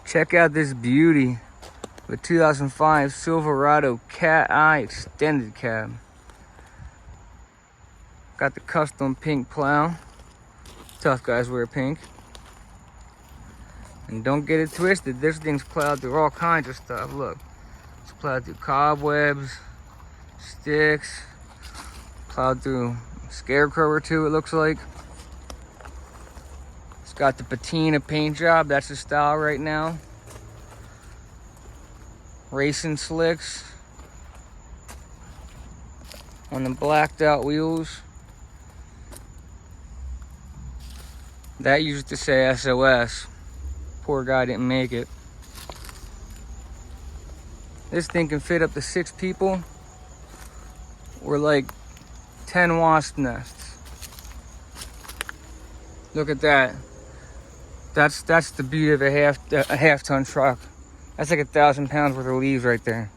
Check out this beauty. The 2005 Silverado Cat Eye Extended Cab. Got the custom pink plow. Tough guys wear pink. And don't get it twisted, this thing's plowed through all kinds of stuff. Look, it's plowed through cobwebs, sticks, plowed through a scarecrow or two, it looks like. It's got the patina paint job, that's the style right now. Racing slicks on the blacked out wheels. That used to say SOS. Poor guy didn't make it. This thing can fit up to 6 people or like 10 wasp nests. Look at that. That's the beauty of a half ton truck. That's like 1,000 pounds worth of leaves right there.